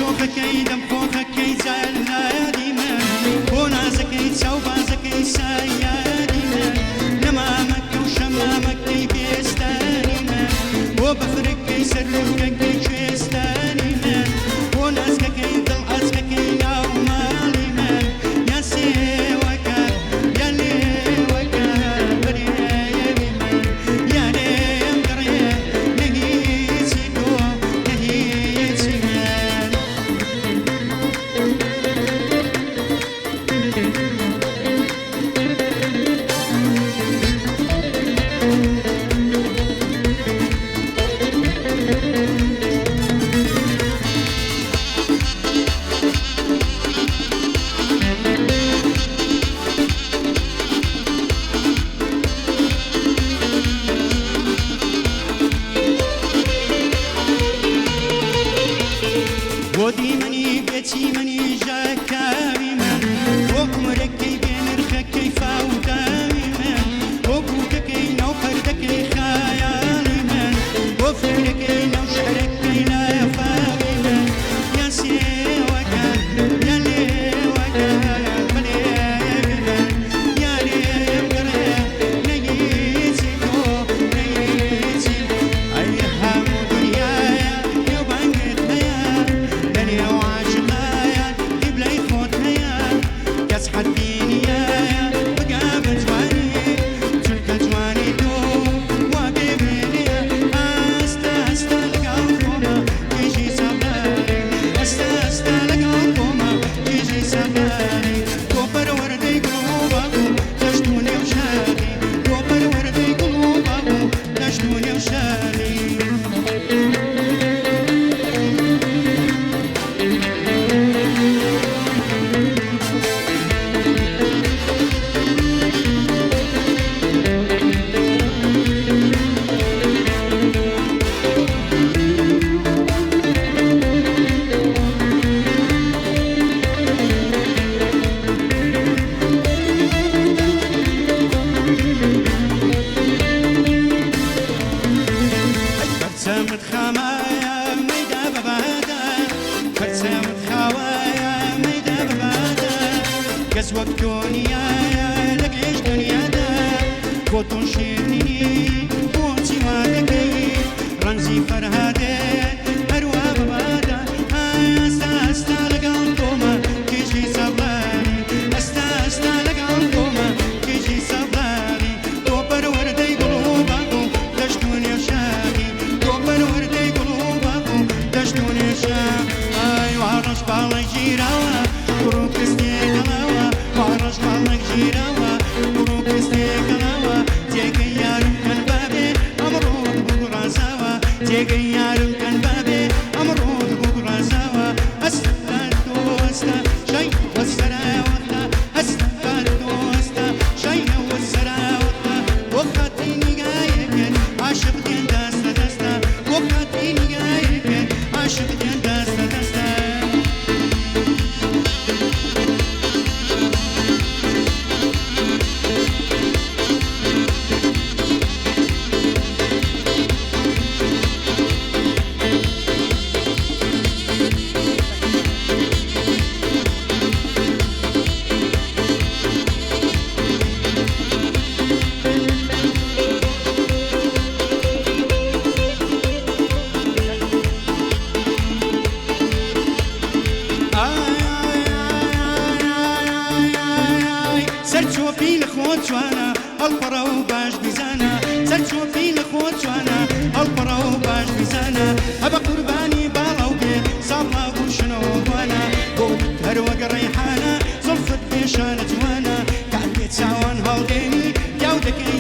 شوخەکەی دەم خۆخەکەی جار لایادی من بۆ نازەکەی چاوبازەکەی سایادی من نەمامەکە و شەمامەکەی بێستانی من بۆ بەفرەکەی سەرلوکەکەی کوێستانی من بۆ نازکەکەی دڵ ئەزکەکەی ناو ماڵی من یا سێوەکە یا لێوەکە بەرێوی من یا لێم گەڕێ نەهیچی تۆ نەهیچی من بۆدی منی بێچی منی ژاکاوی من بۆ عومرەکەی بێنرخەکەی فاوداوی من بۆ کوکەکەی ناو پەردەکەی خایاڵی من بۆ فکرەکەی ناو شەرەکەی لایەفاوی من یا سێوەکە یا لێوەکە بەلێوی من یا لێم گەڕێ نەهیچی تۆ نەهیچی ئەی هەموو دنیایە نێوبانگت هەیە لەنێو عاشقایە قیبلەی خۆت هەیە کەس حەدی نیایە بگا بە جوانی چونکە جوانی تۆ وا بێبێنێ ئەستە ئەستە لەگەڵ خۆمە کێژی سەفەری ئەستە ئەستە لەگەڵ خۆمە کێژی سەفەری تۆ پەروەردەی گوڵ و باغ و دەشت و نێو شاری تۆ پەروەردەی گوڵ و باغ و دەشت و نێو شاری پەرچەمت خامایە مەیدا بەبادە پەرچەمت خاوایە مەیدا بەبادە کەس وەک تۆ نیایە لە گەشت دنیادا بۆ تۆ شیرینی بۆچی وا دەکەی ڕەنجی فەرهادێت هەروە بەبادە ئەستا ئەستا لەگەڵ تۆمە کێژی سەفەری ئەستا ئەستا لەگەڵ تۆمە کێژی سەفەری تۆ پەروەردەی گوڵ و باغ و دەشت و نێو شاری تۆ پەروەردەی گوڵ و باغ و دەشت و نێو شار ئای وا ڕەش باڵێک گیراوە کوڕ و کەستێکەڵاوە وا ڕەش باڵێک گیراوە کوڕ و کەستێکەڵاوە جێگەی یارم کەن بابێ ئەمڕۆت بوو ڕازاوە جێگەی یارم کەن بابێ ئەمڕۆت بوو ڕازاوە ئەستا دۆستە شای وەسەراوەتە ئەستا دۆستە شای وەسەراوەتە بۆ خاتی نیگایەکەن عاشق دێن دەستە دەستە بۆ خاتی نیگایەکەن عاشق دێن دەستە دەستە سەرچۆپی لە خۆت جوانە هەڵپەڕە و باش بیزانە سەرچۆپی لە خۆت جوانە هەڵپەڕە و باش بیزانە هەبە قوربانی باڵە و بێ ساڵا بوشنەوە بوانە بۆ هەروەگە ڕێحانە زۆڵفت پێشانە جوانە کاتێ چاوان هەڵدێنی یاو دەکەی